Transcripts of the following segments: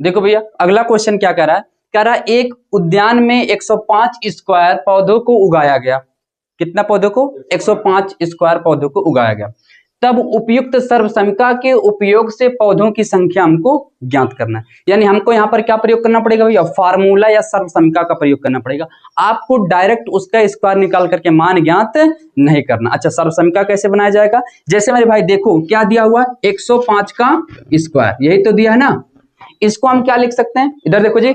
देखो भैया अगला क्वेश्चन क्या कह रहा है, कह रहा है एक उद्यान में 105 स्क्वायर पौधों को उगाया गया। कितना पौधों को? 105 स्क्वायर पौधों को उगाया गया। तब उपयुक्त सर्वसमिका के उपयोग से पौधों की संख्या हमको ज्ञात करना है। यानी हमको यहाँ पर क्या प्रयोग करना पड़ेगा भैया? फार्मूला या सर्वसमिका का प्रयोग करना पड़ेगा। आपको डायरेक्ट उसका स्क्वायर निकाल करके मान ज्ञात नहीं करना। अच्छा, सर्वसमिका कैसे बनाया जाएगा? जैसे मेरे भाई देखो क्या दिया हुआ है, 105 का स्क्वायर, यही तो दिया है ना। इसको हम क्या लिख सकते हैं? इधर देखो जी,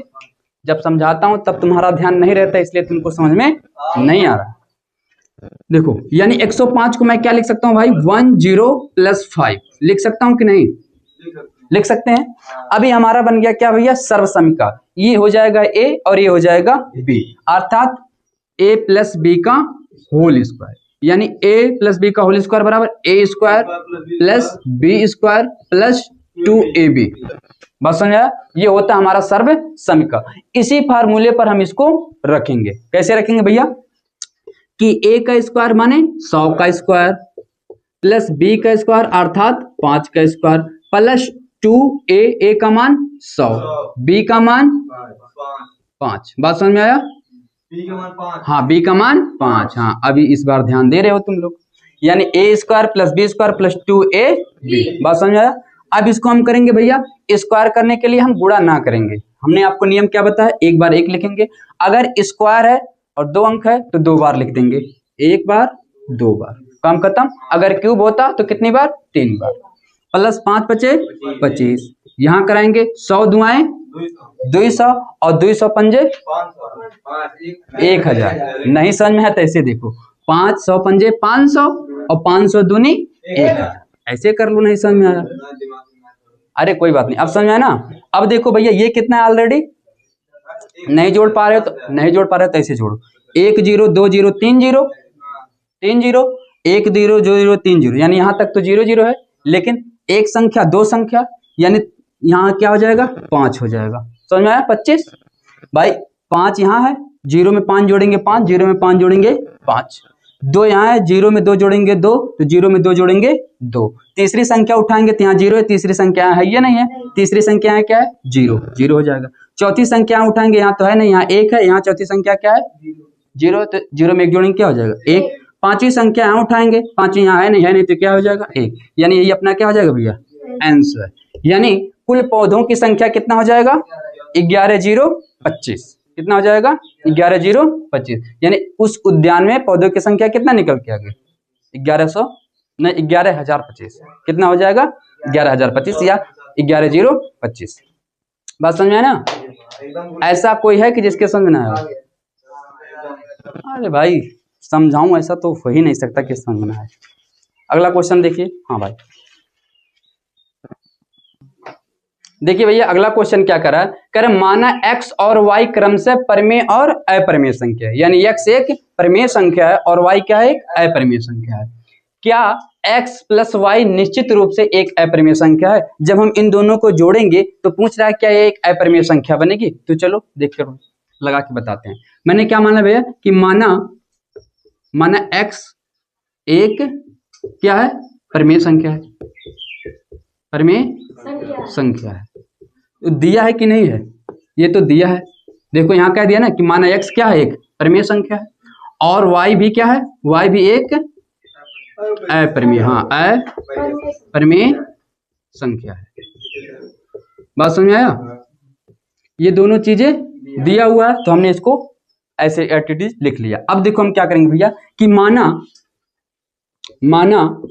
जब समझाता हूं तब तुम्हारा ध्यान नहीं रहता, इसलिए तुमको समझ में नहीं आ रहा। देखो यानी 105 को मैं क्या लिख सकता हूं भाई? 10 + 5 लिख सकता हूं कि नहीं? लिख सकते हैं। अभी हमारा बन गया क्या भैया? सर्वसमिका। ये हो जाएगा a और ये हो जाएगा b, अर्थात a + b का होल स्क्वायर। यानी a + b का होल स्क्वायर बराबर a² + b² + 2ab। बात समझा? ये होता है हमारा सर्वसमिका। इसी फार्मूले पर हम इसको रखेंगे। कैसे रखेंगे भैया? कि a का स्क्वायर माने 100 का स्क्वायर प्लस b का स्क्वायर अर्थात 5 का स्क्वायर प्लस 2a, a का मान 100, b का मान 5। बात समझ में आया? b का मान 5। हाँ, b का मान 5। हाँ, अभी इस बार ध्यान दे रहे हो तुम लोग। यानी a² + b² + 2ab। बात समझ में आया? अब इसको हम करेंगे भैया, स्क्वायर करने के लिए हम गुणा ना करेंगे। हमने आपको नियम क्या बताया? एक बार एक लिखेंगे। अगर स्क्वायर है और 2 अंक है तो 2 बार लिख देंगे, 1 बार 2 बार, काम खत्म। अगर क्यूब होता तो कितनी बार? 3 बार। प्लस 5 बचे 25। यहाँ कराएंगे 100 दुआएं 200 और 200 पंजे 1000। नहीं समझ में है तो ऐसे देखो, 500 पंजे 500 और 500 दूनी 1000। ऐसे कर लो, नहीं समझ में आया? अरे कोई बात नहीं, अब समझ में आया ना? अब देखो भैया ये कितना है ऑलरेडी, नहीं जोड़ पा रहे हो तो ऐसे जोड़ो। 1 0 2 0 3 0 3 0 1 0 2 0 3 0, यानी यहाँ तक तो 0 0 है, लेकिन एक संख्या 2 संख्या, यानी यहाँ क्या हो जाएगा? 5 हो जाएगा। समझ में आया? 25 भाई 5 यहाँ है, 0 में 5 जोड़ेंगे 5, 0 में 5 जोड़ेंगे 5, 2 यहाँ है, 0 में 2 जोड़ेंगे 2, तो 0 में 2 जोड़ेंगे 2। तीसरी संख्या उठाएंगे तो यहाँ 0 है, तीसरी संख्या है या नहीं है? तीसरी संख्या है क्या है? 0, 0 हो जाएगा। चौथी संख्या उठाएंगे, यहाँ तो है नहीं, यहाँ 1 है, यहाँ चौथी संख्या क्या है? 0, तो 0 में 1 जोड़ेंगे क्या हो जाएगा? 1। पांचवी संख्या यहाँ उठाएंगे, पांचवी यहाँ है नहीं तो क्या हो जाएगा? 1। यानी ये अपना क्या हो जाएगा भैया? आंसर। यानी कुल पौधों की संख्या कितना हो जाएगा? 11 0 25। कितना हो जाएगा? 11 0 25। यानी उस उद्यान में पौधों की संख्या कितना निकल के आ गया? 11,025। कितना हो जाएगा? 11,025 या 11 0 25। बात समझ में आया ना? ऐसा कोई है कि जिसके समझ में ना आए? अरे भाई समझाऊं ऐसा तो हो ही नहीं सकता कि समझ में आए। अगला क्वेश्चन देखिए। हाँ भाई देखिए भैया अगला क्वेश्चन क्या कर रहा है? कह रहा है माना x और y क्रम से परिमेय और अपरिमेय संख्या है। यानी x एक परिमेय संख्या है और y क्या है? एक अपरिमेय संख्या है। क्या x + y निश्चित रूप से एक अपरिमेय संख्या है? जब हम इन दोनों को जोड़ेंगे तो पूछ रहा है क्या ये एक अपरिमेय संख्या बनेगी? तो चलो देख कर लगा के बताते हैं। मैंने क्या माना भैया कि माना x एक क्या है? परिमेय संख्या है, परिमेय संख्या है। तो दिया है कि नहीं है? ये तो दिया है। देखो यहाँ कह दिया ना कि माना x क्या है? एक परिमेय संख्या है, और y भी क्या है? y भी एक अपरिमेय, हाँ अपरिमेय संख्या है। बात समझ में आया? ये दोनों चीजें दिया हुआ है तो हमने इसको ऐसे एटीट्यूड लिख लिया। अब देखो हम क्या करेंगे भैया कि माना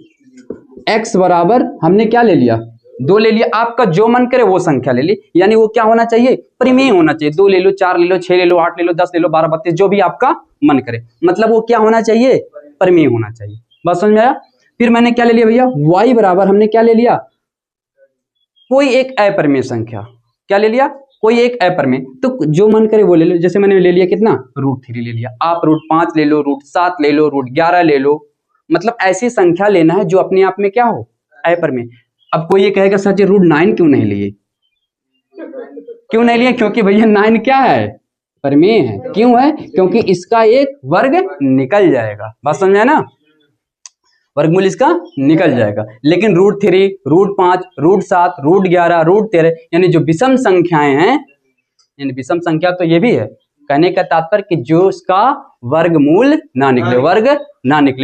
x बराबर हमने क्या ले लिया? 2 ले लिया। आपका जो मन करे वो संख्या ले ली, यानी वो क्या होना चाहिए? परिमेय होना चाहिए। 2 ले लो, 4 ले लो, 6 ले लो, 8 ले लो, 10 ले लो, 12 32 जो भी आपका मन करे, मतलब वो क्या होना चाहिए? परिमेय होना चाहिए। बात समझ में आया? फिर मैंने क्या ले लिया भैया? y बराबर हमने क्या ले लिया? कोई एक अपरिमेय संख्या। क्या ले लिया? कोई एक अपरिमेय। तो जो मन करे वो ले लो। जैसे मैंने ले लिया कितना? √3 ले लिया। आप √5 ले लो, √7 ले लो, √11 ले लो, मतलब ऐसी संख्या लेना है जो अपने आप में क्या हो? अपरिमेय। अब कोई ये कहेगा सर जी √9 क्यों नहीं लिए? क्यों नहीं लिए? क्योंकि भैया 9 क्या है? परिमेय है। क्यों है? क्योंकि इसका एक वर्ग निकल जाएगा। बात समझ में आया ना? वर्गमूल इसका निकल जाएगा। लेकिन √3, √5, √7, √11, √13 यानी जो विषम संख्याएं हैं, यानी विषम संख्या तो ये भी है। कहने का तात्पर्य कि जो इसका वर्गमूल ना निकले,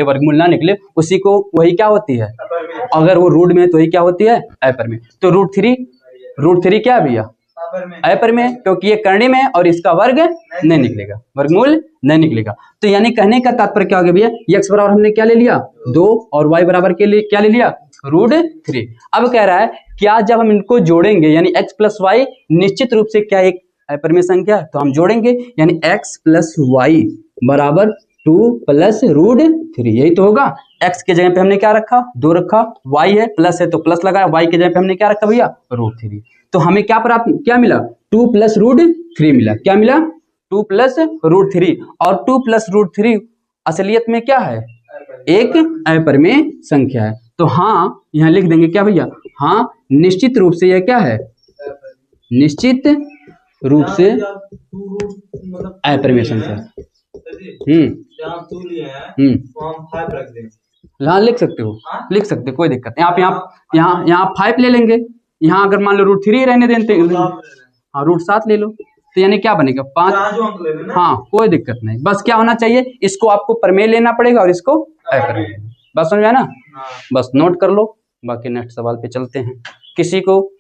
वर्गमूल ना निकले, उसी को वही क्या होती है, अगर वो रूट में तो वही क्या होती है, अपर में। तो √3 क्या है भैया, अपर में, क्योंकि ये करणी में और इसका वर्ग नहीं निकलेगा, वर्गमूल नहीं निकलेगा। तो यानी कहने का तात्पर्य क्या हो गया भैया, x बराबर हमने क्या ले लिया 2 और y बराबर के लिए क्या ले लिया √3। अब कह रहा है क्या जब हम इनको जोड़ेंगे यानी x प्लस वाई निश्चित रूप से क्या एक अपर में संख्या, तो हम जोड़ेंगे यानी x प्लस वाई बराबर 2 प्लस √3, यही तो होगा। x के जगह पे हमने क्या रखा 2 रखा, y है प्लस है तो प्लस लगाया, y के जगह पे हमने क्या रखा भैया √3। तो हमें क्या प्राप्त क्या मिला 2 प्लस √3 मिला, क्या मिला 2 प्लस √3। और 2 प्लस √3 असलियत में क्या है, एक अपर में संख्या है। तो हाँ यहाँ लिख देंगे क्या भैया, हाँ निश्चित रूप से यह क्या है, निश्चित रूप से अपर में संख्या। हाँ लिख सकते हो, लिख सकते हो, कोई दिक्कत नहीं। आप यहाँ 5 ले लेंगे, यहाँ अगर मान लो √3 रहने देते, हाँ √7 ले लो, तो यानी क्या बनेगा 5। हाँ कोई दिक्कत नहीं, बस क्या होना चाहिए, इसको आपको प्रमेय लेना पड़ेगा और इसको अपर में लेना। बस समझ में ना, बस नोट कर लो। बाकी नेक्स्ट सवाल पे चलते हैं। किसी को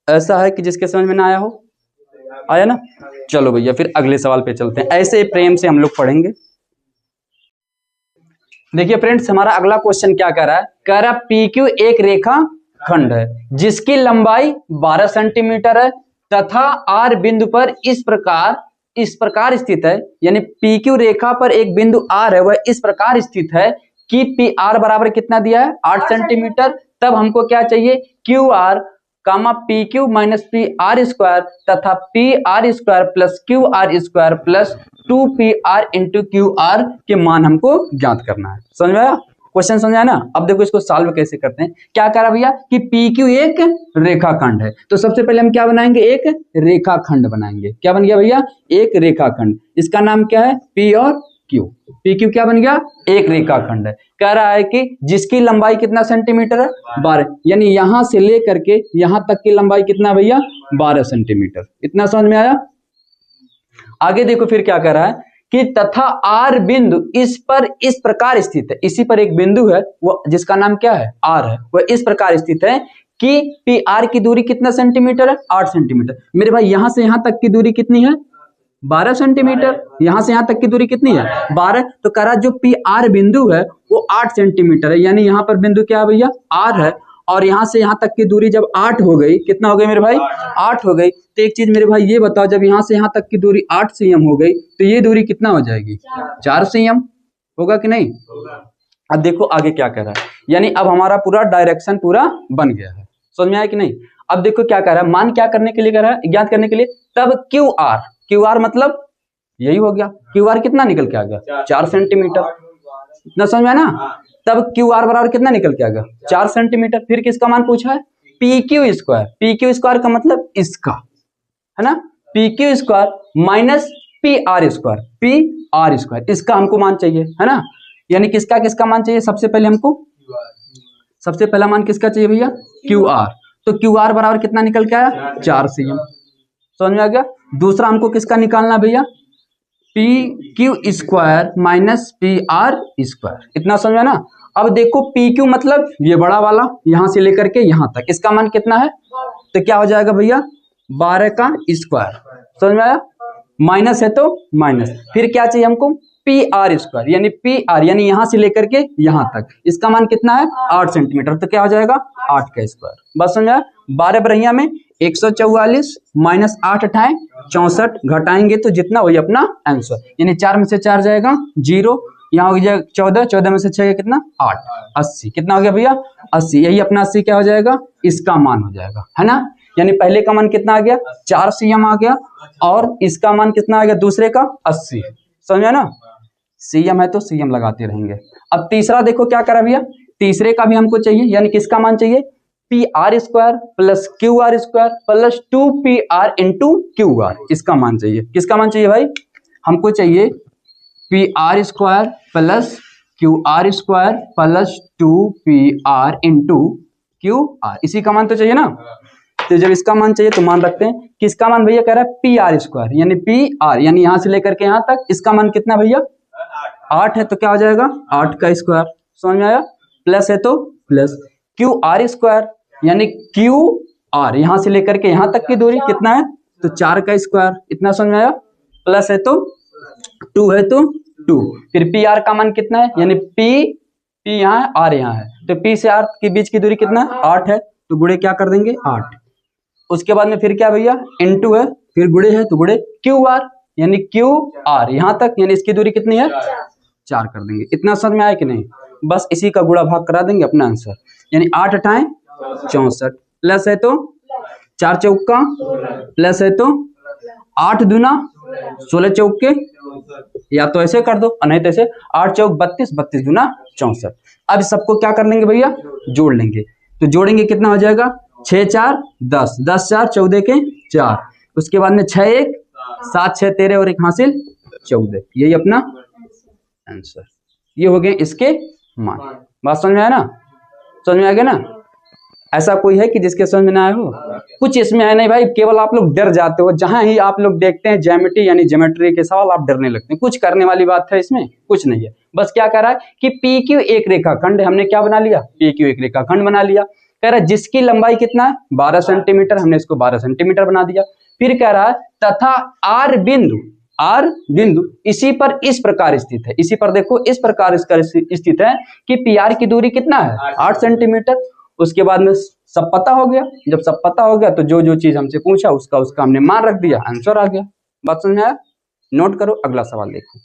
ऐसा है कि जिसके समझ में ना आया हो, आया ना, चलो भैया फिर अगले सवाल पे चलते हैं। ऐसे ही प्रेम से हम लोग पढ़ेंगे। देखिए फ्रेंड्स हमारा अगला क्वेश्चन क्या कह रहा है, कह रहा PQ एक रेखा खंड है जिसकी लंबाई 12 सेंटीमीटर है तथा R बिंदु पर इस प्रकार स्थित है, यानी PQ रेखा पर एक बिंदु R है वह इस प्रकार स्थित है कि PR बराबर कितना दिया है 8 सेंटीमीटर। तब हमको क्या चाहिए QR PQ minus PR square तथा PR square plus QR square plus 2PR into QR के मान हमको ज्ञात करना है। समझ में आया क्वेश्चन, समझ आया ना। अब देखो इसको सॉल्व कैसे करते हैं। क्या करा भैया कि PQ एक रेखाखंड है, तो सबसे पहले हम क्या बनाएंगे, एक रेखाखंड बनाएंगे। क्या बन गया भैया, एक रेखाखंड। इसका नाम क्या है P और Q। PQ क्या बन गया, एक रेखाखंड है। कह रहा है कि जिसकी लंबाई कितना सेंटीमीटर है 12, यानी यहां से लेकर के यहां तक की लंबाई कितना भैया 12 सेंटीमीटर। इतना समझ में आया। आगे देखो फिर क्या कह रहा है कि तथा R बिंदु इस पर इस प्रकार स्थित है, इसी पर एक बिंदु है वो जिसका नाम क्या है R है, वह इस प्रकार स्थित है कि PR की दूरी कितना सेंटीमीटर है 8 सेंटीमीटर। मेरे भाई यहां से यहां तक की दूरी कितनी है 12 सेंटीमीटर, यहां से यहां तक की दूरी कितनी है 12। तो कह रहा जो PR बिंदु है वो 8 सेंटीमीटर है, यानी यहां पर बिंदु क्या है भैया R है, और यहां से यहां तक की दूरी जब 8 हो गई, कितना हो गई मेरे भाई 8 हो गई। तो एक चीज मेरे भाई ये बताओ, जब यहां से यहां तक की दूरी 8 cm हो गई तो ये दूरी कितना हो जाएगी 4 cm, होगा कि नहीं। अब देखो आगे क्या कह रहा है, यानी अब हमारा पूरा डायरेक्शन पूरा बन गया है। समझ में आया कि नहीं। अब देखो क्या कह रहा है, मान क्या करने के लिए कह रहा है, ज्ञात करने के लिए। तब QR मतलब यही हो गया, QR कितना निकल के आ गया 4 सेंटीमीटर। इतना समझ में आया ना। तब QR बराबर कितना निकल के आ गया 4 सेंटीमीटर। फिर किसका मान पूछा है PQ स्क्वायर का मतलब इसका है ना, PQ square minus PR square, इसका हमको मान चाहिए है ना। यानी किसका मान चाहिए, सबसे पहले हमको सबसे पहला मान किसका चाहिए भैया QR। तो QR बराबर कितना निकल के आया 4 cm। समझ में आ गया। दूसरा हमको किसका निकालना भैया PQ square minus PR square. इतना समझ में ना। अब देखो PQ मतलब ये बड़ा वाला यहां से लेकर के यहां तक, इसका मान कितना है, तो क्या हो जाएगा भैया 12 का स्क्वायर। समझ में आया। माइनस है तो माइनस, फिर क्या चाहिए हमको PR स्क्वायर, यानी PR यानी यहां से लेकर के यहां तक, इसका मान कितना है 8 सेंटीमीटर। तो क्या हो जाएगा 8 का स्क्वायर। बस समझ आया। 12 बरहिया में 144 माइनस 8 अठाए 64, घटाएंगे तो जितना वही अपना आंसर, यानी 4 में से 4 जाएगा 0, यहाँ हो जाएगा 14, 14 में से 6 कितना 8, 80। कितना हो गया भैया 80। यही अपना 80 क्या हो जाएगा, इसका मान हो जाएगा है ना। यानी पहले का मान कितना आ गया 4 cm आ गया, और इसका मान कितना आ गया दूसरे का 80। समझे ना। cm है तो cm लगाते रहेंगे। अब तीसरा देखो क्या करा भैया, तीसरे का भी हमको चाहिए, यानी किसका मान चाहिए PR square plus QR square plus 2PR into QR, इसका मान चाहिए। किसका मान चाहिए भाई, हमको चाहिए PR square plus Q R square plus 2PR into Q R. इसी का मान तो चाहिए ना, तो जब इसका मान चाहिए तो मान रखते हैं। किसका मान भैया कह रहा है PR स्क्वायर, यानी PR यानी यहां से लेकर के यहां तक, इसका मान कितना भैया 8 है, तो क्या हो जाएगा 8 का स्क्वायर। समझ में आया? प्लस है तो प्लस QR स्क्वायर यानी QR यहां से लेकर के यहां तक की दूरी कितना है, तो 4 का स्क्वायर। इतना समझ में आया? प्लस है तो 2 है तो 2, फिर PR का मान कितना है, यानी P यहाँ है, R यहाँ है, तो P से R के बीच की दूरी कितना है 8 है, तो गुणे क्या कर देंगे 8। उसके बाद में फिर क्या भैया इनटू है, फिर गुणे है तो गुणे QR यानी QR यहाँ तक, यानी इसकी दूरी कितनी है 4 कर देंगे। इतना समझ में आया कि नहीं? बस इसी का गुणा भाग करा देंगे अपना आंसर, यानी 8 8 64 प्लस है तो 4 चौका प्लस है तो 8 दूना 16 चौके, या तो ऐसे कर दो और नहीं तो ऐसे 8 चौक 32 32 दूना 64। अब सबको क्या कर लेंगे भैया जोड़ लेंगे, तो जोड़ेंगे कितना हो जाएगा 6 4 10 10 4 14 के 4, उसके बाद में 6 1 7 6 13 और 1 हासिल 14। यही अपना आंसर। ये हो गए इसके मान। बात समझ में आया ना? समझ में आ गया ना? ऐसा कोई है कि जिसके समझ में ना आया हो? कुछ इसमें है नहीं भाई, केवल आप लोग डर जाते हो। जहां ही आप लोग देखते हैं ज्योमेट्री यानी ज्योमेट्री के सवाल आप डरने लगते हैं। कुछ करने वाली बात है इसमें? कुछ नहीं है। बस क्या कह रहा है कि PQ एक रेखाखंड, हमने क्या बना लिया PQ एक रेखाखंड बना लिया। कह रहा है जिसकी लंबाई कितना है 12 सेंटीमीटर, हमने इसको 12 सेंटीमीटर बना दिया। फिर कह रहा है तथा R बिंदु इसी पर इस प्रकार स्थित है। इसी पर देखो इस प्रकार इसका स्थित है कि PR की दूरी कितना है 8 सेंटीमीटर। उसके बाद में सब पता हो गया। जब सब पता हो गया तो जो जो चीज हमसे पूछा उसका हमने मान रख दिया, आंसर आ गया। बात समझ में आया? नोट करो, अगला सवाल देखो।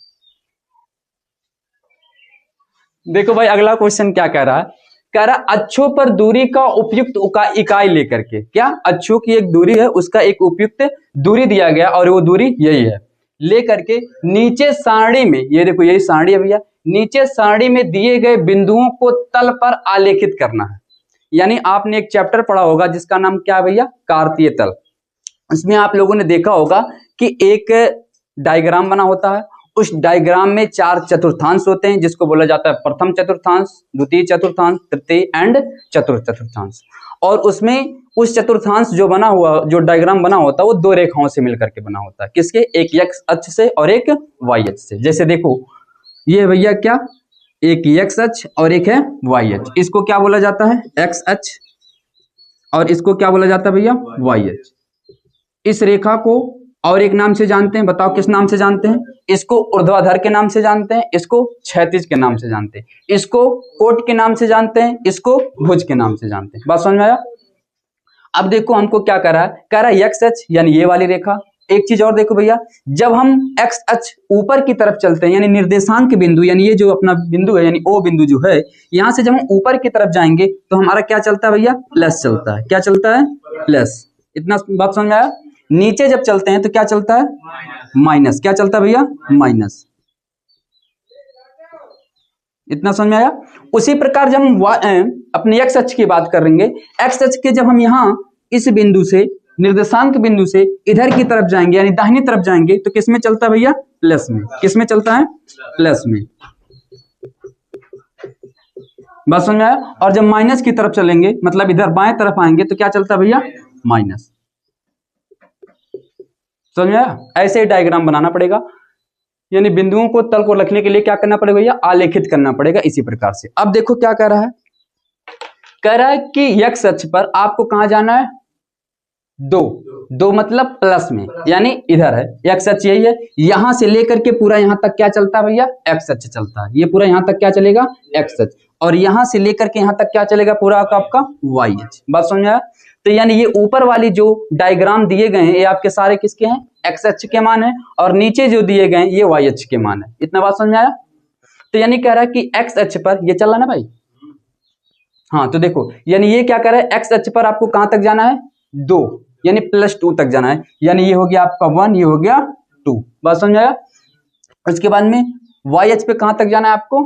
देखो भाई अगला क्वेश्चन क्या कह रहा है, कह रहा अक्षों पर दूरी का उपयुक्त इकाई लेकर के, क्या अक्षों की एक दूरी है उसका एक उपयुक्त दूरी दिया गया और वो दूरी यही है, लेकर के नीचे सारणी में, ये देखो यही सारणी है भैया, नीचे सारणी में दिए गए बिंदुओं को तल पर आलेखित करना है। यानी आपने एक चैप्टर पढ़ा होगा जिसका नाम क्या है भैया कार्तीय तल। इसमें आप लोगों ने देखा होगा कि एक डायग्राम बना होता है, उस डायग्राम में 4 चतुर्थांश होते हैं जिसको बोला जाता है प्रथम चतुर्थांश, द्वितीय चतुर्थांश, तृतीय एंड चतुर्थ चतुर्थांश। और उसमें उस चतुर्थांश जो बना हुआ, जो डायग्राम बना होता है वो 2 रेखाओं से मिलकर के बना होता है। किसके? एक x अक्ष से और एक y अक्ष से। जैसे देखो ये भैया क्या, एक x अक्ष और एक है y अक्ष। इसको क्या बोला जाता है x अक्ष और इसको क्या बोला जाता है भैया y अक्ष। इस रेखा को और एक नाम से जानते हैं, बताओ किस नाम से जानते हैं? इसको ऊर्ध्वाधर के नाम से जानते हैं, इसको क्षैतिज के नाम से जानते हैं, इसको कोट के नाम से जानते हैं, इसको भुज के नाम से जानते हैं। बात समझ में आया? अब देखो हमको क्या कह रहा है x अक्ष यानी ये वाली रेखा। एक चीज और देखो भैया, जब हम x अक्ष ऊपर की तरफ चलते हैं यानी निर्देशांक बिंदु, यानी ये जो अपना बिंदु है यानी O बिंदु जो है, यहां से जब हम ऊपर की तरफ जाएंगे तो हमारा क्या चलता है भैया प्लस चलता है। क्या चलता है? प्लस। इतना बात समझ में आया? नीचे जब चलते हैं तो क्या चलता है माइनस। क्या चलता है भैया माइनस। इतना समझ में आया? उसी प्रकार जब हम अपने x अक्ष की बात करेंगे, x अक्ष के जब हम यहाँ इस बिंदु से निर्देशांक बिंदु से इधर की तरफ जाएंगे यानी दाहिनी तरफ जाएंगे तो किस में चलता है भैया प्लस में। किस में चलता है? प्लस में। बात समझ में आया? और जब माइनस की तरफ चलेंगे मतलब इधर बाएं तरफ आएंगे तो क्या चलता है भैया माइनस। समझ में आया? ऐसे ही डायग्राम बनाना पड़ेगा, यानी बिंदुओं को तल को रखने के लिए क्या करना पड़ेगा भैया आलेखित करना पड़ेगा इसी प्रकार से। अब देखो क्या कह रहा है, कह रहा है कि x अक्ष पर आपको कहां जाना है 2 मतलब प्लस में, यानी इधर है x अक्ष यही है, यहां से लेकर के पूरा यहां तक क्या चलता है भैया x अक्ष चलता है। ये पूरा यहां तक क्या चलेगा x अक्ष, और यहां से लेकर के यहां तक क्या चलेगा पूरा आपका y अक्ष। बात समझ में आया? तो यानी ये ऊपर वाली जो डायग्राम दिए गए हैं ये आपके सारे किसके हैं x अक्ष के मान है, और नीचे जो दिए गए हैं ये y अक्ष के मान है। इतना बात समझ में आया? तो यानी कह रहा है कि x अक्ष पर ये चल रहा ना भाई, हाँ तो देखो यानी ये क्या कर रहा है x अक्ष पर आपको कहां तक जाना है 2 यानी +2 तक जाना है, यानी ये हो गया आपका 1, ये हो गया 2। बात समझ आया? उसके बाद में y अक्ष पे कहां तक जाना है आपको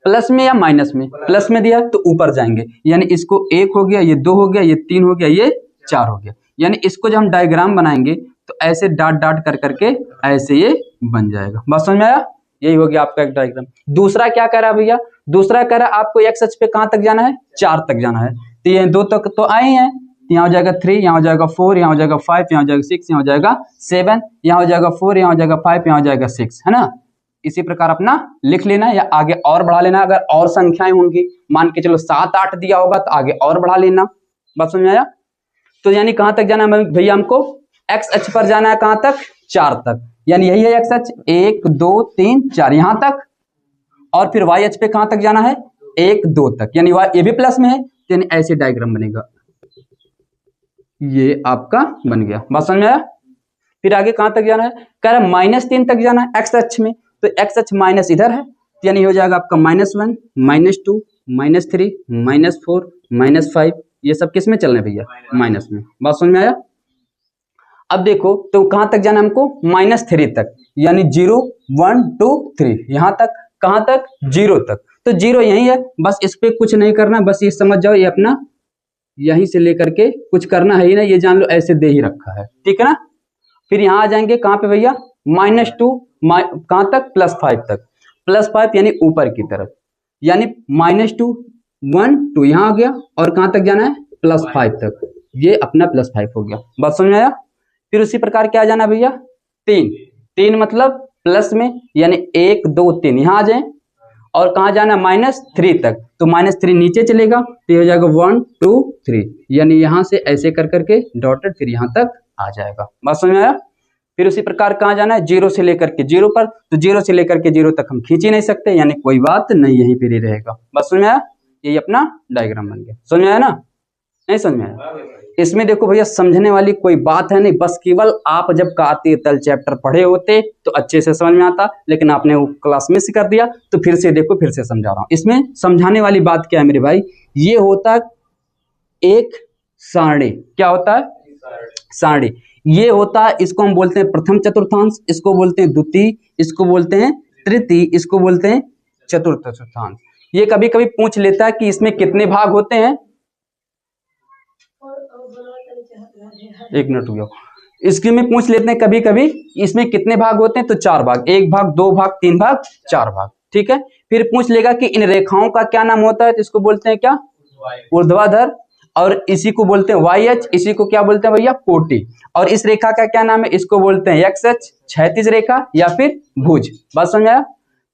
प्लस में या माइनस में? प्लस में दिया तो ऊपर जाएंगे, यानी इसको 1 हो गया, ये 2 हो गया, ये 3 हो गया, ये 4 हो गया। यानी इसको जब हम डायग्राम बनाएंगे तो ऐसे डाट डाट कर करके ऐसे ये बन जाएगा। बात समझ में आया? यही हो गया आपका एक डायग्राम। दूसरा क्या कह रहा है भैया, दूसरा कह रहा है आपको एक्स अक्ष पे कहाँ तक जाना है, 4 तक जाना है। तो ये 2 तक तो आए हैं, यहाँ हो जाएगा 3, यहाँ हो जाएगा 4, यहाँ हो जाएगा 5, यहाँ हो जाएगा 6, यहाँ हो जाएगा 7, यहाँ हो जाएगा 4, यहाँ हो जाएगा 5, यहाँ हो जाएगा 6, है ना। इसी प्रकार अपना लिख लेना या आगे और बढ़ा लेना। अगर और संख्याएं होंगी, मान के चलो 7 8 दिया होगा तो आगे और बढ़ा लेना। बात समझ में आया। तो यानी कहाँ तक जाना है भैया, हमको एक्स अक्ष पर जाना है कहाँ तक, 4 तक, यानी यही है एक्स अक्ष, 1 2 3 4 यहाँ तक। और फिर वाई अक्ष पे कहाँ तक जाना है, 1 2 तक, यानी ये भी प्लस में है, यानी ऐसे डायग्राम बनेगा। ये आपका बन गया। बात समझ में आया। फिर आगे कहाँ तक जाना है, कह रहा है -3 तक जाना है एक्स अक्ष में। तो एक्स अक्ष माइनस इधर है, यानी हो जाएगा आपका -1 -2 -3 -4 -5, ये सब किस में चलना है भैया, माइनस में। बात समझ में आया। अब देखो तो कहाँ तक जाना है हमको, -3 तक, यानी 0 1 2 3 यहाँ तक, कहाँ तक 0 तक। तो 0 यही है, बस इस पे कुछ नहीं करना, बस ये समझ जाओ ये अपना यहीं से लेकर के कुछ करना है ही ना, ये जान लो ऐसे दे ही रखा है, ठीक है ना। फिर यहाँ आ जाएंगे कहाँ पे भैया, -2 कहाँ तक, +5 तक, +5 यानी ऊपर की तरफ, यानी -2 1 2 यहाँ आ गया, और कहाँ तक जाना है, +5 तक, ये अपना +5 हो गया। बात समझ में आया। फिर उसी प्रकार क्या जाना भैया, 3 मतलब प्लस में, यानी 1 2 3 यहाँ आ जाए, और कहाँ जाना है, -3 तक, तो -3 नीचे चलेगा, तो हो जाएगा 1 2 3, यानी यहाँ से ऐसे कर करके डॉटेड फिर यहाँ तक आ जाएगा। बात समझ में आया। फिर उसी प्रकार कहाँ जाना है, 0 से लेकर के 0 पर, तो 0 से लेकर के 0 तक हम खींच ही नहीं सकते, यानी कोई बात नहीं, यहीं पर ही रहेगा। बात समझ में आया। यही अपना डायग्राम बन गया। समझ में आया ना, नहीं समझ में आया। इसमें देखो भैया समझने वाली कोई बात है नहीं, बस केवल आप जब कार्तीय तल चैप्टर पढ़े होते तो अच्छे से समझ में आता, लेकिन आपने वो क्लास मिस कर दिया, तो फिर से देखो, फिर से समझा रहा हूँ। इसमें समझाने वाली बात क्या है मेरे भाई, ये होता है एक सारणी। क्या होता है, सारणी। ये होता है, इसको हम बोलते हैं प्रथम चतुर्थांश, इसको बोलते हैं द्वितीय, इसको बोलते हैं तृतीय, इसको बोलते हैं चतुर्थ चतुर्थांश। ये कभी कभी पूछ लेता है कि इसमें कितने भाग होते हैं, एक मिनट हो गया, इसके में पूछ लेते हैं कभी कभी इसमें कितने भाग होते हैं, तो 4 भाग, 1 भाग 2 भाग 3 भाग 4 भाग, ठीक है। फिर पूछ लेगा कि इन रेखाओं का क्या नाम होता है, तो इसको बोलते हैं क्या, ऊर्ध्वाधर, और इसी को बोलते हैं वाई अक्ष, इसी को क्या बोलते हैं भैया, कोटि। और इस रेखा का क्या नाम है, इसको बोलते हैं एक्स अक्ष, क्षैतिज रेखा या फिर भुज। बात समझ आया।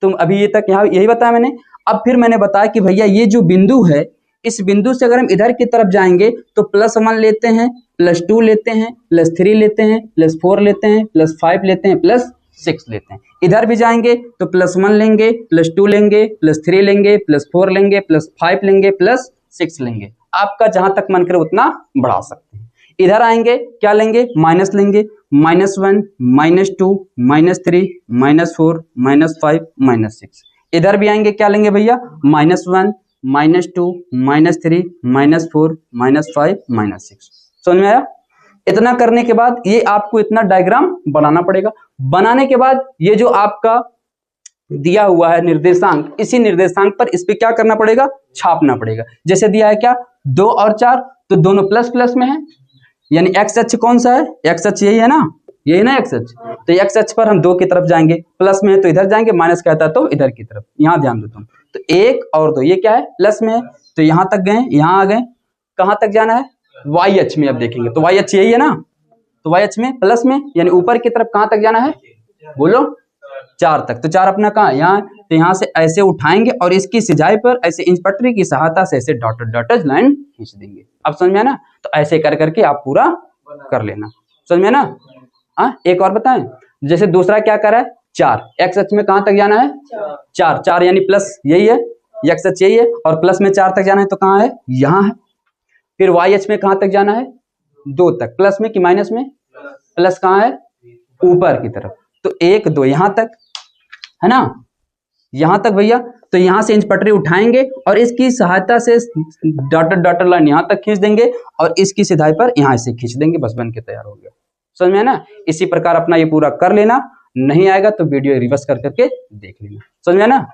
तुम अभी ये तक यहाँ यही बताया मैंने। अब फिर मैंने बताया कि भैया ये जो बिंदु है, इस बिंदु से अगर हम इधर की तरफ जाएंगे तो +1 लेते हैं, +2 लेते हैं, +3 लेते हैं, +4 लेते हैं, +5 लेते हैं, +6 लेते हैं। इधर भी जाएंगे तो +1 लेंगे, +2 लेंगे, +3 लेंगे, +4 लेंगे, +5 लेंगे, +6 लेंगे। आपका जहां तक मन करे उतना बढ़ा सकते हैं। इधर आएंगे क्या लेंगे, माइनस लेंगे, -1 -2 -3 -4 -5 -6। इधर भी आएंगे क्या लेंगे भैया, -1 -2 -3 -4 -5 -6। समझ में आया। इतना करने के बाद ये आपको इतना डायग्राम बनाना पड़ेगा। बनाने के बाद ये जो आपका दिया हुआ है निर्देशांक, इसी निर्देशांक पर इस पे क्या करना पड़ेगा, छापना पड़ेगा। जैसे दिया है क्या, 2 और 4, तो दोनों प्लस प्लस में है, यानी एक्स अक्ष कौन सा है, एक्स अक्ष यही है ना, यही ना एक्स अक्ष। तो एक्स अक्ष पर हम 2 की तरफ जाएंगे, प्लस में है तो इधर जाएंगे, माइनस कहता है तो इधर की तरफ। यहाँ ध्यान दो तुम, तो 1 और 2 ये क्या है, प्लस में है, तो यहाँ तक गए, यहाँ आ गए। कहाँ तक जाना है, वाई अक्ष में। अब देखेंगे तो वाई अक्ष यही है ना, तो वाई अक्ष में प्लस में, यानी ऊपर की तरफ कहाँ तक जाना है, बोलो 4 तक। तो 4 अपना कहाँ, यहाँ, तो यहाँ से ऐसे उठाएंगे और इसकी सिजाई पर ऐसे इंच पटरी की सहायता से ऐसे डॉटेड डॉटेड लाइन खींच देंगे। अब समझ में ना, तो ऐसे कर करके आप पूरा कर लेना। समझ में ना। हाँ, एक और बताएं, जैसे दूसरा क्या कर रहा है, 4 एक्स अक्ष में कहाँ तक जाना है, 4 यानी प्लस यही है, एक्स अक्ष यही है, और प्लस में 4 तक जाना है तो कहाँ है, यहाँ है। फिर वाई अक्ष में कहाँ तक जाना है, 2 तक, प्लस में कि माइनस में, प्लस कहाँ है, ऊपर की तरफ, तो 1 2 यहाँ तक है ना, यहाँ तक भैया। तो यहाँ से इंच पटरी उठाएंगे और इसकी सहायता से डॉटेड डॉटेड लाइन यहाँ तक खींच देंगे और इसकी सिधाई पर यहाँ से खींच देंगे, बस बन के तैयार हो गया। समझ में ना। इसी प्रकार अपना ये पूरा कर लेना, नहीं आएगा तो वीडियो रिवर्स कर करके देख लेना। समझ में ना।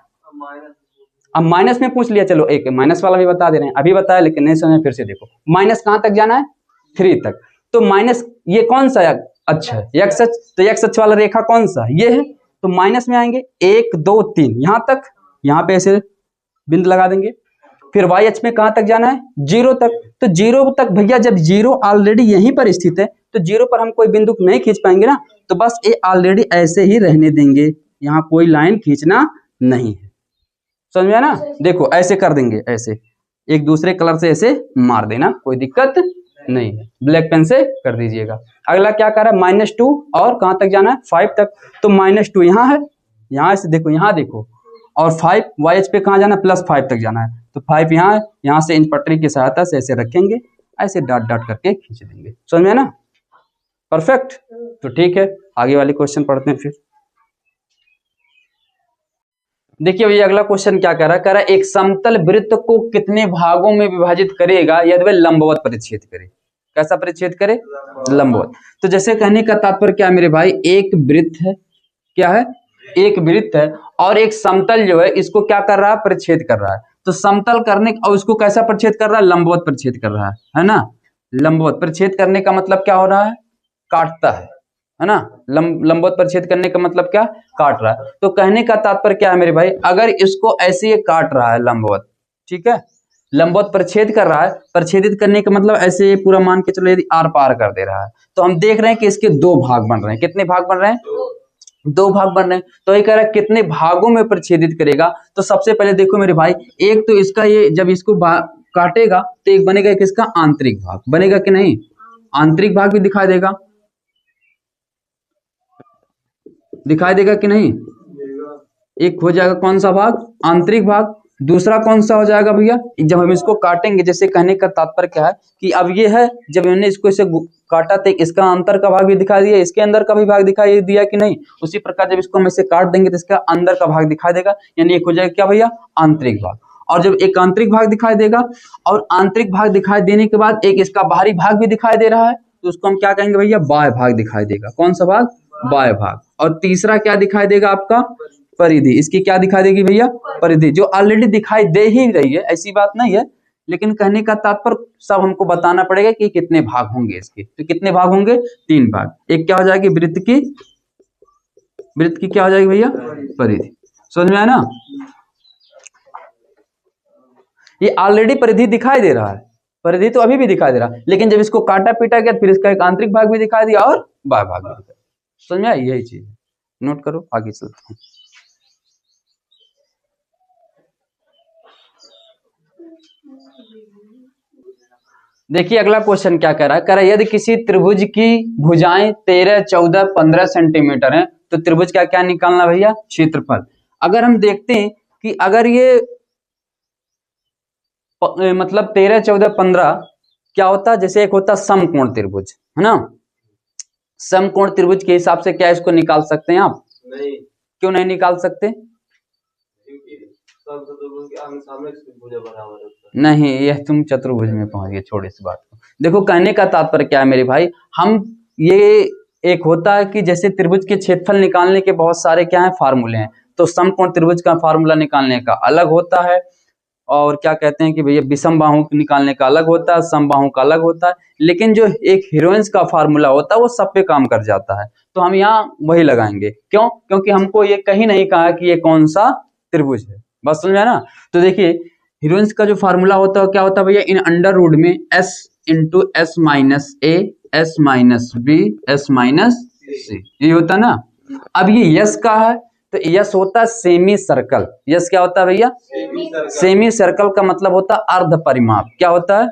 अब माइनस में पूछ लिया, चलो एक माइनस वाला भी बता दे रहे हैं, अभी बताया लेकिन नहीं समझ, फिर से देखो। माइनस कहाँ तक जाना है, 3 तक। तो माइनस ये कौन सा अक्ष है, एक्स अक्ष, तो एक्स अक्ष वाला रेखा कौन सा, ये है, तो माइनस में आएंगे 1 2 3 यहां तक, यहां पे ऐसे बिंदु लगा देंगे। फिर वाई अक्ष में कहां तक जाना है, 0 तक। तो 0 तक भैया जब 0 ऑलरेडी यहीं पर स्थित है तो 0 पर हम कोई बिंदु नहीं खींच पाएंगे ना, तो बस ये ऑलरेडी ऐसे ही रहने देंगे, यहाँ कोई लाइन खींचना नहीं है। समझ में आया ना? देखो ऐसे कर देंगे, ऐसे एक दूसरे कलर से ऐसे मार देना, कोई दिक्कत नहीं है, ब्लैक पेन से कर दीजिएगा। अगला क्या कर रहा है, -2 और कहां तक जाना है, 5 तक। तो -2 यहाँ है, यहाँ से देखो, यहाँ देखो, और 5 वाई एच पे कहाँ जाना है, +5 तक जाना है। तो 5 यहाँ है, यहाँ से इन पटरी की सहायता से ऐसे रखेंगे, ऐसे डॉट डॉट करके खींच देंगे। समझ में ना? परफेक्ट। तो ठीक है, आगे वाले क्वेश्चन पढ़ते हैं फिर। देखिए भैया अगला क्वेश्चन क्या कह रहा है, एक समतल वृत्त को कितने भागों में विभाजित करेगा यदि वह लंबवत परिच्छेद करे। कैसा परिच्छेद करे, लंबवत। तो जैसे कहने का तात्पर्य क्या है मेरे भाई, एक वृत्त है, क्या है, एक वृत्त है और एक समतल जो है इसको क्या कर रहा है, परिच्छेद कर रहा है। तो समतल करने और इसको कैसा परिच्छेद कर रहा है, लंबवत परिच्छेद कर रहा है ना। लंबवत परिच्छेद करने का मतलब क्या हो रहा है, काटता है ना। लंबवत परिच्छेद करने का मतलब क्या, काट रहा है। तो कहने का तात्पर्य क्या है मेरे भाई, अगर इसको ऐसे ये काट रहा है लंबवत, ठीक है, लंबवत परिच्छेद कर रहा है, परिच्छेदित करने का मतलब ऐसे ये पूरा मान के चलो यदि आर पार कर दे रहा है, तो हम देख रहे हैं कि इसके 2 भाग बन रहे हैं। कितने भाग बन रहे हैं, 2 भाग बन रहे हैं। तो ये कह रहा है कितने भागों में परिच्छेदित करेगा। तो सबसे पहले देखो मेरे भाई, एक तो इसका ये जब इसको काटेगा तो एक बनेगा, एक इसका आंतरिक भाग बनेगा कि नहीं, आंतरिक भाग भी दिखाई देगा, दिखाई देगा कि नहीं। एक हो जाएगा कौन सा भाग, आंतरिक भाग। दूसरा कौन सा हो जाएगा भैया, जब हम इसको काटेंगे, जैसे कहने का तात्पर्य क्या है कि अब ये है, जब हमने इसको इसे काटा तो इसका अंतर का भाग भी दिखाई दिया, इसके अंदर का भी भाग दिखाई दिया कि नहीं। उसी प्रकार जब इसको हम इसे काट देंगे तो इसका अंदर का भाग दिखाई देगा, यानी एक हो जाएगा क्या भैया, आंतरिक भाग। और जब एक आंतरिक भाग दिखाई देगा और आंतरिक भाग दिखाई देने के बाद एक इसका बाहरी भाग भी दिखाई दे रहा है, तो उसको हम क्या कहेंगे भैया, बाह्य भाग दिखाई देगा। कौन सा भाग, बाह्य भाग। और तीसरा क्या दिखाई देगा आपका, परिधि। इसकी क्या दिखाई देगी भैया, परिधि, जो ऑलरेडी दिखाई दे ही रही है, ऐसी बात नहीं है, लेकिन कहने का तात्पर्य सब हमको बताना पड़ेगा कि कितने भाग होंगे इसके। तो कितने भाग होंगे, 3 भाग। एक क्या हो जाएगी, वृत्त की क्या हो जाएगी भैया, परिधि। समझ में आया ना। ये ऑलरेडी परिधि दिखाई दे रहा है, परिधि तो अभी भी दिखाई दे रहा है, लेकिन जब इसको काटा पीटा गया फिर इसका एक आंतरिक भाग भी दिखाई दिया और बाह्य भाग भी दिखाई। समझ में आई, यही चीज नोट करो, आगे चलते हैं। देखिए अगला क्वेश्चन क्या कह रहा है, यदि किसी त्रिभुज की भुजाएं 13, 14, 15 सेंटीमीटर हैं तो त्रिभुज का क्या निकालना भैया, क्षेत्रफल। अगर हम देखते हैं कि अगर ये मतलब 13, 14, 15 क्या होता है, जैसे एक होता समकोण त्रिभुज, है ना। समकोण त्रिभुज के हिसाब से क्या इसको निकाल सकते हैं आप, नहीं। क्यों नहीं निकाल सकते, नहीं, यह तुम चतुर्भुज में पहुंच गए, छोड़ इस बात को। देखो कहने का तात्पर्य क्या है मेरे भाई, हम ये एक होता है कि जैसे त्रिभुज के क्षेत्रफल निकालने के बहुत सारे क्या है, फार्मूले हैं। तो समकोण त्रिभुज का फार्मूला निकालने का अलग होता है, और क्या कहते हैं कि भैया विषम बाहु निकालने का अलग होता है, समबाहु का अलग होता है। लेकिन जो एक हीरोइंस का फार्मूला होता है वो सब पे काम कर जाता है, तो हम यहाँ वही लगाएंगे। क्यों, क्योंकि हमको ये कहीं नहीं कहा कि ये कौन सा त्रिभुज है, बस समझ में ना। तो देखिए हीरोइंस का जो फार्मूला होता है क्या होता है भैया, इन अंडर रूट में s into s minus a, s minus b, s minus c, ये होता है ना। अब ये यस का है, तो यस होता है सेमी सर्कल। यस क्या होता है भैया, सेमी सर्कल का मतलब होता है अर्ध परिमाप। क्या होता है,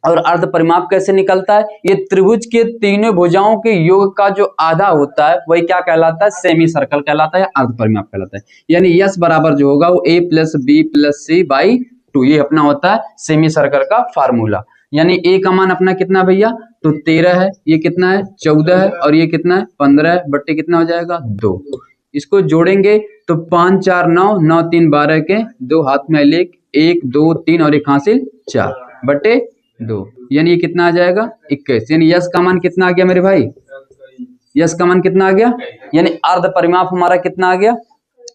और अर्ध परिमाप कैसे निकलता है, ये त्रिभुज के तीनों भुजाओं के योग का जो आधा होता है वही क्या कहलाता है, सेमी सर्कल कहलाता है, अर्ध परिमाप कहलाता है। यानी यस बराबर जो होगा वो a plus B plus C by 2, ये अपना होता है सेमी सर्कल का फार्मूला। यानी a का मान अपना कितना भैया, तो 13 है, ये कितना है 14 है, और ये कितना है 15 है, बट्टे कितना हो जाएगा 2। इसको जोड़ेंगे तो 5 4 9, 9 3 12 के 2 हाथ में लेक 1 2 3 और एक हासिल 4 बट्टे 2, यानी ये कितना आ जाएगा 21। यानी यस का मान कितना आ गया मेरे भाई, यस का मान कितना आ गया, यानी अर्ध परिमाप हमारा कितना आ गया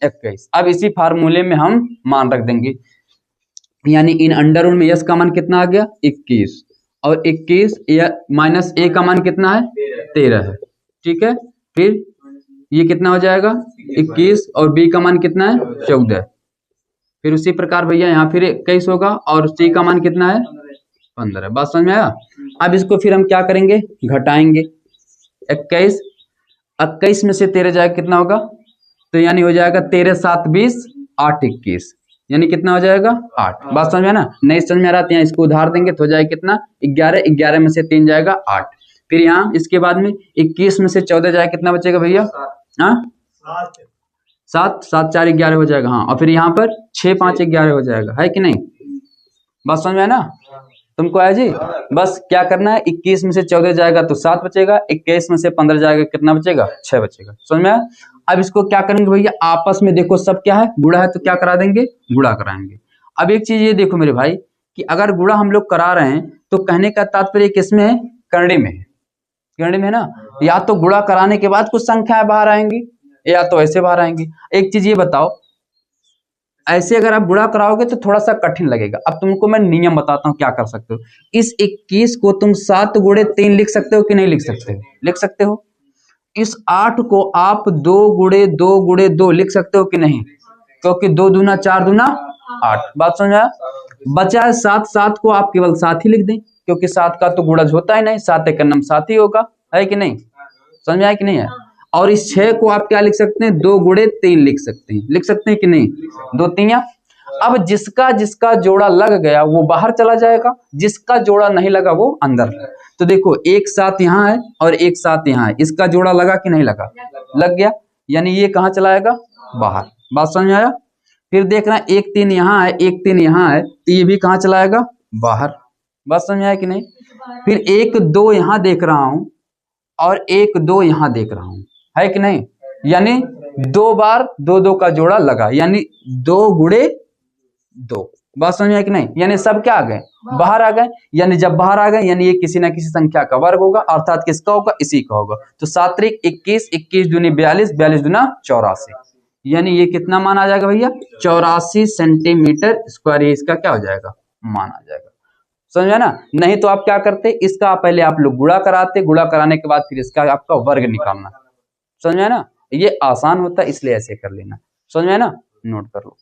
21। अब इसी फार्मूले में हम मान रख देंगे, यानी इन अंडर रूट में यस का मान कितना आ गया 21, और 21 माइनस ए का मान कितना है 13 है, ठीक है। फिर ये कितना हो जाएगा 21 और बी का मान कितना है 14। फिर उसी प्रकार भैया यहाँ फिर 21 होगा और सी का मान कितना है 15। बात समझ में आया। अब इसको फिर हम क्या करेंगे घटाएंगे। 21 में से 13 जाएगा कितना होगा, तो यानी हो जाएगा 13 7 20 8 21, यानी कितना हो जाएगा 8। बात समझ में ना, नहीं समझ में आ रहा तो यहाँ इसको उधार देंगे तो हो जाएगा कितना 11, 11 में से 3 जाएगा 8। फिर यहाँ इसके बाद में 21 में से 14 जाएगा कितना बचेगा भैया, हाँ 7 7 4 11 हो जाएगा। हाँ और फिर यहाँ पर 6 5 11 हो जाएगा, है कि नहीं। बात समझ में है ना, तुमको आया जी। बस क्या करना है 21 में से 14 जाएगा तो 7 बचेगा, 21 में से 15 जाएगा कितना बचेगा 6 बचेगा। समझ में आया। अब इसको क्या करेंगे भैया आपस में देखो सब क्या है गुणा है तो क्या करा देंगे गुणा कराएंगे। अब एक चीज ये देखो मेरे भाई कि अगर गुणा हम लोग करा रहे हैं तो कहने का तात्पर्य किसमें है, करणी में है, करणी में है ना। या तो गुणा कराने के बाद कुछ संख्याएं बाहर आएंगी या तो ऐसे बाहर आएंगी। एक चीज ये बताओ, ऐसे अगर आप गुणा कराओगे तो थोड़ा सा कठिन लगेगा। अब तुमको मैं नियम बताता हूँ क्या कर सकते हो। इस 21 को तुम 7 गुणे 3 लिख सकते हो कि नहीं लिख सकते हो, लिख सकते हो। इस 8 को आप 2 गुणे 2 गुणे 2 लिख सकते हो कि नहीं, क्योंकि 2 दूना 4 दूना 8। बात समझा। बचा है 7, 7 को आप केवल 7 ही लिख दें क्योंकि 7 का तो गुणज होता ही नहीं, 7 एक नम 7 ही होगा, है कि नहीं, समझ में आया कि नहीं है। और इस 6 को आप क्या लिख सकते हैं 2 गुणे 3 लिख सकते हैं, लिख सकते हैं कि नहीं, 2 3। अब जिसका जिसका जोड़ा लग गया वो बाहर चला जाएगा, जिसका जोड़ा नहीं लगा वो अंदर। तो देखो एक 7 यहाँ है और एक 7 यहाँ है, इसका जोड़ा लगा कि नहीं लगा, लग गया, यानी ये कहाँ चला जाएगा बाहर। बात समझ में आया। फिर देखना 1 3 यहाँ है 1 3 यहाँ है तो ये भी कहाँ चला जाएगा बाहर। बात समझ में आया कि नहीं। फिर 1 2 यहाँ देख रहा हूं और 1 2 यहाँ देख रहा हूं, है कि नहीं, यानी 2 बार 2 2 का जोड़ा लगा, यानी 2 गुणे 2। बात समझ में आया कि नहीं, यानी सब क्या आ गए बाहर आ गए, यानी जब बाहर आ गए यानी ये किसी ना किसी संख्या का वर्ग होगा, अर्थात किसका होगा इसी का होगा। तो 7 त्रिक 21, 21 दूनी 42, 42 दूना 84, यानी ये कितना मान आ जाएगा भैया 84 सेंटीमीटर स्क्वायर, इसका क्या हो जाएगा मान आ जाएगा। समझ में ना। नहीं तो आप क्या करते, इसका पहले आप लोग गुणा कराते, गुणा कराने के बाद फिर इसका आपका वर्ग निकालना। समझ में ना, ये आसान होता है इसलिए ऐसे कर लेना। समझ में ना, नोट कर लो।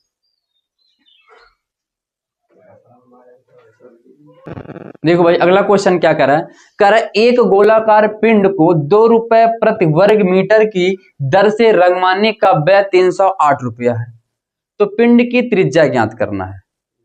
देखो भाई अगला क्वेश्चन क्या कर रहा है, कह रहा है एक गोलाकार पिंड को 2 रुपए प्रति वर्ग मीटर की दर से रंगवाने का व्यय 308 रुपया है, तो पिंड की त्रिज्या ज्ञात करना है।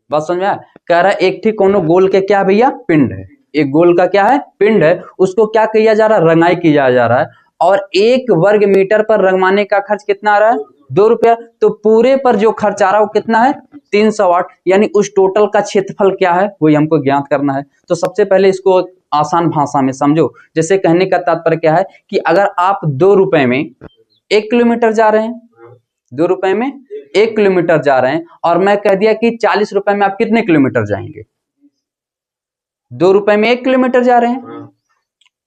बात समझ में आया। कह रहा है एक ठीक कोनो गोल के क्या भैया पिंड है, एक गोल का क्या है पिंड है, उसको क्या किया जा रहा है रंगाई किया जा रहा है, और 1 वर्ग मीटर पर रंगवाने का खर्च कितना आ रहा है 2 रुपया, तो पूरे पर जो खर्च आ रहा है वो कितना है 308, यानी उस टोटल का क्षेत्रफल क्या है वही हमको ज्ञात करना है। तो सबसे पहले इसको आसान भाषा में समझो। जैसे कहने का तात्पर्य क्या है कि अगर आप 2 रुपए में 1 किलोमीटर जा रहे हैं, 2 रुपए में 1 किलोमीटर जा रहे हैं, और मैं कह दिया कि 40 रुपए में आप कितने किलोमीटर जाएंगे, 2 रुपए में 1 किलोमीटर जा रहे हैं,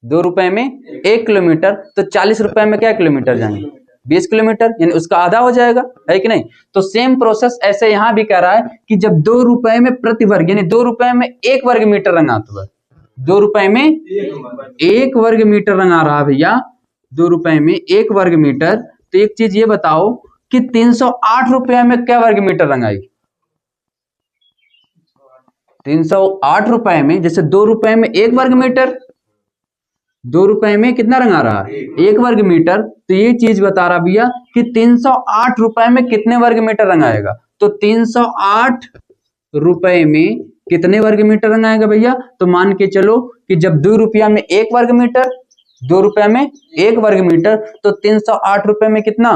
2 रुपए में 1 किलोमीटर, तो 40 रुपए में क्या किलोमीटर जाएंगे 20 किलोमीटर, यानी उसका आधा हो जाएगा, है कि नहीं। तो सेम प्रोसेस ऐसे यहां भी कह रहा है कि जब 2 रुपए में प्रति वर्ग, यानी 2 रुपए में 1 वर्ग मीटर रंगाता हुआ, 2 रुपए में 1 वर्ग मीटर रंगा रहा भैया, 2 रुपए में 1 वर्ग मीटर। तो एक चीज ये बताओ कि 308 रुपए में क्या वर्ग मीटर रंगाई, 308 रुपए में, जैसे 2 रुपए में 1 वर्ग मीटर, 2 रुपए में कितना रंगा रहा 1 वर्ग मीटर, तो ये चीज बता रहा भैया कि 308 रुपए में कितने वर्ग मीटर रंगाएगा, तो 308 रुपए में कितने वर्ग मीटर रंगाएगा भैया, तो मान के चलो कि जब 2 रुपया में 1 वर्ग मीटर, 2 रुपए में 1 वर्ग मीटर, तो 308 रुपए में कितना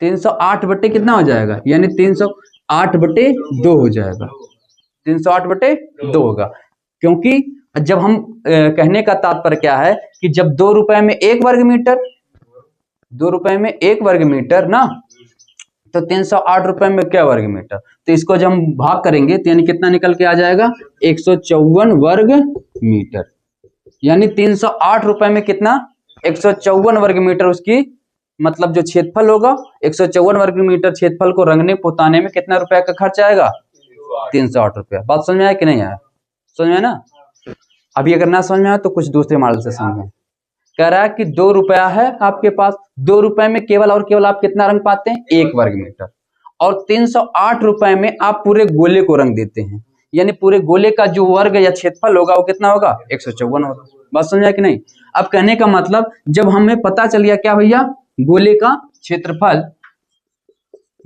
308 बटे कितना हो जाएगा, यानी 308 बटे 2 हो जाएगा, 308 बटे 2 होगा। क्योंकि जब हम कहने का तात्पर्य क्या है कि जब 2 रुपए में 1 वर्ग मीटर, 2 रुपए में 1 वर्ग मीटर ना, तो 308 रुपए में क्या वर्ग मीटर, तो इसको जब हम भाग करेंगे तो यानी कितना निकल के आ जाएगा 154 वर्ग मीटर, यानी 308 रुपए में कितना 154 वर्ग मीटर उसकी मतलब जो क्षेत्रफल होगा, 154 वर्ग मीटर क्षेत्रफल को रंगने पोताने में कितना रुपया का खर्च आएगा 308 रुपया। बात समझ में आया कि नहीं आया, समझ में ना। अभी अगर ना समझ में आया तो कुछ दूसरे मॉडल से समझें। कह रहा है कि 2 रुपया है आपके पास, 2 रुपए में केवल और केवल आप कितना रंग पाते हैं, 1 वर्ग मीटर, और 308 रुपए में आप पूरे गोले को रंग देते हैं, यानी पूरे गोले का जो वर्ग या क्षेत्रफल होगा वो कितना होगा, 154 होगा। बात समझा कि नहीं। अब कहने का मतलब जब हमें पता चल गया क्या भैया, गोले का क्षेत्रफल,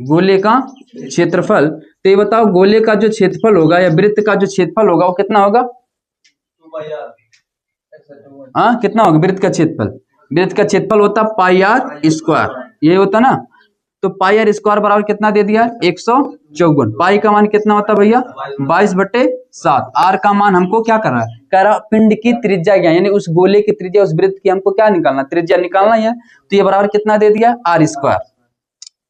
गोले का क्षेत्रफल, तो ये बताओ गोले का जो क्षेत्रफल होगा या वृत्त का जो क्षेत्रफल होगा वो कितना होगा, हाँ कितना होगा वृत्त का क्षेत्रफल, वृत्त का क्षेत्रफल होता पाई आर स्क्वायर, ये होता ना, तो पाई आर स्क्वायर बराबर कितना दे दिया, 154। पाई का मान कितना होता भैया, 22/7। आर का मान हमको क्या कर रहा है, कह रहा पिंड की त्रिज्या क्या, यानी उस गोले की त्रिज्या, उस वृत्त की हमको क्या निकालना, त्रिज्या निकालना है, तो ये बराबर कितना दे दिया, आर स्क्वायर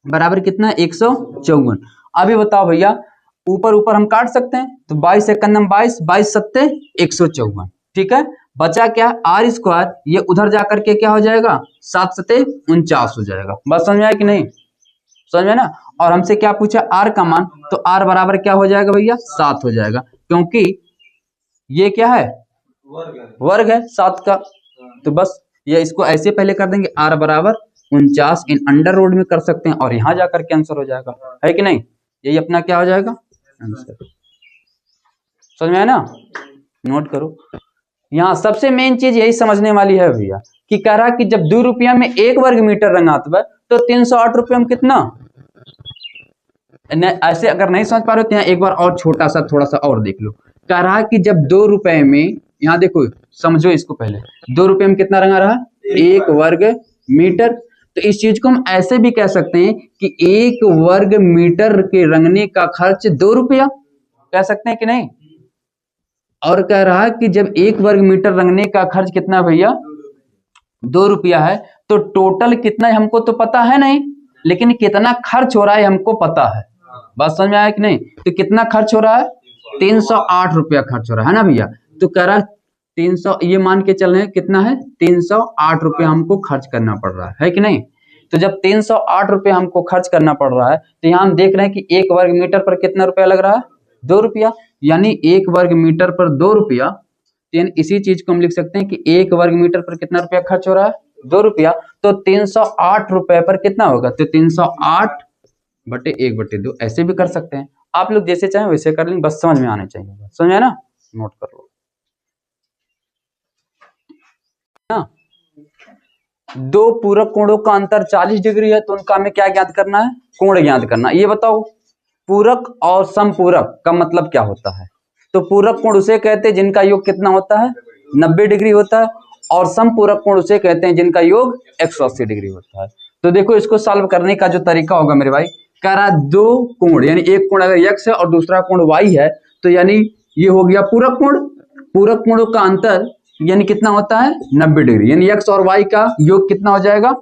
बराबर कितना, 154। अभी बताओ भैया ऊपर ऊपर हम काट सकते हैं, तो 22 एक 22, 22 सत्ते 154, ठीक है। बचा क्या, आर स्क्वायर, ये उधर जाकर के क्या हो जाएगा, 7 सत्ते 49 हो जाएगा। बस समझ में आया कि नहीं, समझ में ना। और हमसे क्या पूछा, आर का मान, तो आर बराबर क्या हो जाएगा भैया, 7 हो जाएगा, क्योंकि ये क्या है, वर्ग है 7 का, तो बस ये इसको ऐसे पहले कर देंगे, आर बराबर 49 इन अंडर रूट में कर सकते हैं, और यहां जाकर के आंसर हो जाएगा, है कि नहीं, यही अपना क्या हो जाएगा आंसर। समझ में आया ना, नोट करो। यहाँ सबसे मेन चीज यही समझने वाली है भैया, कि कह रहा कि जब 2 रुपया में 1 वर्ग मीटर रंगात है तो 308 रुपये में कितना, ऐसे अगर नहीं समझ पा रहे हो तो यहाँ एक बार और छोटा सा थोड़ा सा और देख लो। कह रहा कि जब 2 रुपए में, यहाँ देखो समझो इसको पहले, 2 रुपये में कितना रंगा रहा, 1 वर्ग मीटर, तो इस चीज को हम ऐसे भी कह सकते हैं कि 1 वर्ग मीटर के रंगने का खर्च 2 रुपया, कह सकते हैं कि नहीं। और कह रहा है कि जब 1 वर्ग मीटर रंगने का खर्च कितना भैया, 2 रुपया है, तो टोटल कितना है हमको तो पता है नहीं, लेकिन कितना खर्च हो रहा है हमको पता है। बात समझ में आया कि नहीं, तो कितना खर्च हो रहा है, 308 रुपया खर्च हो रहा है ना भैया। तो कह रहा है 300, ये मान के चल रहे हैं कितना है, 308 रुपया हमको खर्च करना पड़ रहा है कि नहीं। तो जब 308 रुपया हमको खर्च करना पड़ रहा है, तो यहाँ हम देख रहे हैं कि 1 वर्ग मीटर पर कितना रुपया लग रहा है, 2 रुपया, यानी 1 वर्ग मीटर पर 2 रुपया। इसी चीज को हम लिख सकते हैं कि 1 वर्ग मीटर पर कितना रुपया खर्च हो रहा है, 2 रुपया, तो 308 रुपए पर कितना होगा, तो 308/1/2 ऐसे भी कर सकते हैं, आप लोग जैसे चाहें वैसे कर लेंगे, बस समझ में आने चाहिए, समझ में ना, नोट कर लो ना। 2 पूरक कोणों का अंतर 40 डिग्री है, तो उनका हमें क्या ज्ञात करना है, कोण ज्ञात करना। ये बताओ पूरक और समपूरक का मतलब क्या होता है, तो पूरक कोण उसे कहते हैं जिनका योग कितना होता है, 90 डिग्री होता है, और समपूरक कोण उसे कहते हैं जिनका योग 180 डिग्री होता है। तो देखो इसको सॉल्व करने का जो तरीका होगा मेरे भाई, कह रहा 2 कोण, यानी एक कोण अगर x है और दूसरा कोण y है, तो यानी ये हो गया पूरक कोण, पूरक कोणों का अंतर यानी कितना होता है, 90 डिग्री, यानी x और y का योग कितना हो जाएगा,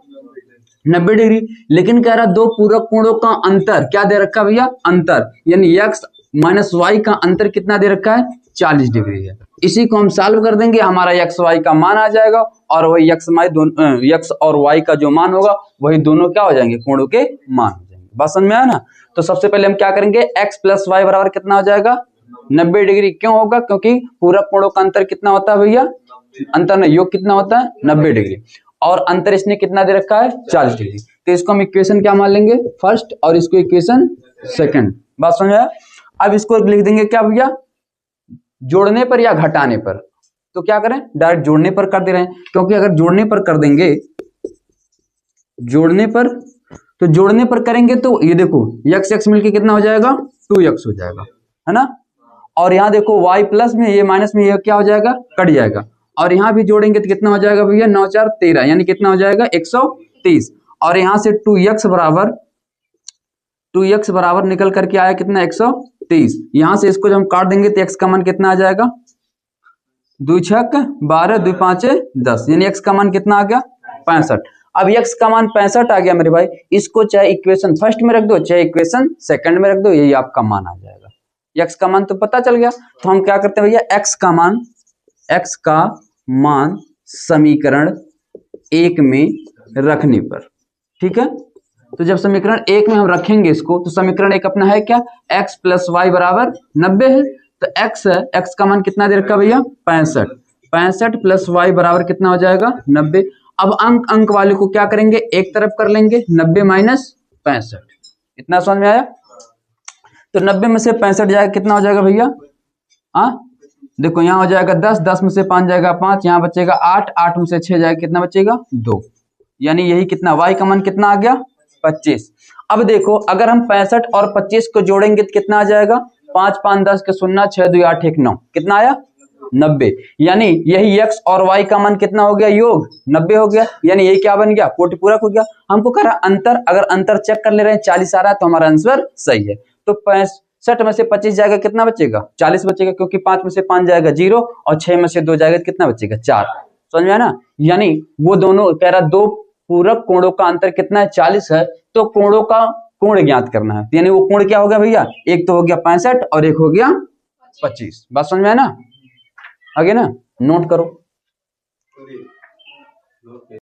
90 डिग्री। लेकिन कह रहा 2 पूरक कोणों का अंतर क्या दे रखा भैया, अंतर, यानी x माइनस y का अंतर कितना दे रखा है, 40 डिग्री है। इसी को हम सॉल्व कर देंगे, हमारा x y का मान आ जाएगा, और वही x और y का जो मान होगा वही दोनों क्या हो जाएंगे, कोणों के मान हो जाएंगे। बात समझ में आया ना। तो सबसे पहले हम क्या करेंगे, x प्लस y बराबर कितना हो जाएगा, 90 डिग्री। क्यों होगा, क्योंकि पूरक कोणों का अंतर कितना होता है भैया, अंतर नहीं योग कितना होता है, 90 डिग्री, और अंतर इसने कितना दे रखा है, 40 डिग्री। तो इसको हम इक्वेशन क्या मान लेंगे, फर्स्ट, और इसको इक्वेशन सेकंड। बात समझ आया। अब इसको लिख देंगे क्या भैया, जोड़ने पर या घटाने पर। तो क्या करें, डायरेक्ट जोड़ने पर कर दे रहे हैं, क्योंकि अगर जोड़ने पर कर देंगे, जोड़ने पर, तो जोड़ने पर करेंगे तो ये देखो x मिलके कितना हो जाएगा, 2x हो जाएगा, है ना। और यहाँ देखो y प्लस में ये माइनस में ये क्या हो जाएगा, कट जाएगा, और यहाँ भी जोड़ेंगे तो कितना हो जाएगा भैया, 9 4 13, यानी कितना हो जाएगा 130। और यहाँ से 2x बराबर निकल करके आया कितना, 130। यहाँ से इसको जब हम काट देंगे तो x का मान कितना आ जाएगा, 2 6 12 2 5 10, यानी x का मान कितना आ गया, 65। अब x का मान 65 आ गया मेरे भाई, इसको चाहे इक्वेशन फर्स्ट में रख दो चाहे इक्वेशन सेकंड में रख दो, यही आपका मान आ जाएगा। x का मान तो पता चल गया, तो हम क्या करते हैं भैया, x का मान समीकरण 1 में रखने पर, ठीक है। तो जब समीकरण 1 में हम रखेंगे इसको, तो समीकरण 1 अपना है क्या, x प्लस वाई बराबर 90 है, तो x है, x का मान कितना दे रखा भैया, 65। 65 प्लस वाई बराबर कितना हो जाएगा 90। अब अंक वाले को क्या करेंगे, एक तरफ कर लेंगे, 90 माइनस 65। इतना समझ में आया। तो 90 में से 65 जाएगा, कितना हो जाएगा भैया, हाँ देखो यहाँ हो जाएगा 10, 10 में से 5 जाएगा 5, यहाँ बचेगा 8, 8 में से 6 जाएगा, कितना बचेगा 2। यानी यही कितना y का मान कितना आ गया 25। अब देखो अगर हम 65 और 25 को जोड़ेंगे तो कितना आ जाएगा, 5 5 10 के 0, 6 2 8 1 9, कितना आया 90। यानी यही x और y का मान कितना हो गया, योग 90 हो गया। यानी यही क्या बन गया, कोटि पूरक हो गया। हमको कह रहा अंतर, अगर अंतर चेक कर ले रहे हैं 40 आ रहा है तो हमारा आंसर सही है। तो 65 में से 25 जाएगा, कितना बचेगा 40 बचेगा, क्योंकि 5 में से 5 जाएगा 0 और 6 में से 2 जाएगा तो कितना बचेगा 4। समझ में आया ना। यानी वो दोनों कह रहा दो पूरक कोणों का अंतर कितना है 40 है, तो कोणों का कोण ज्ञात करना है। यानी वो कोण क्या हो गया भैया, एक तो हो गया 65 और एक हो गया 25। बात समझ में आया ना, आगे ना नोट करो।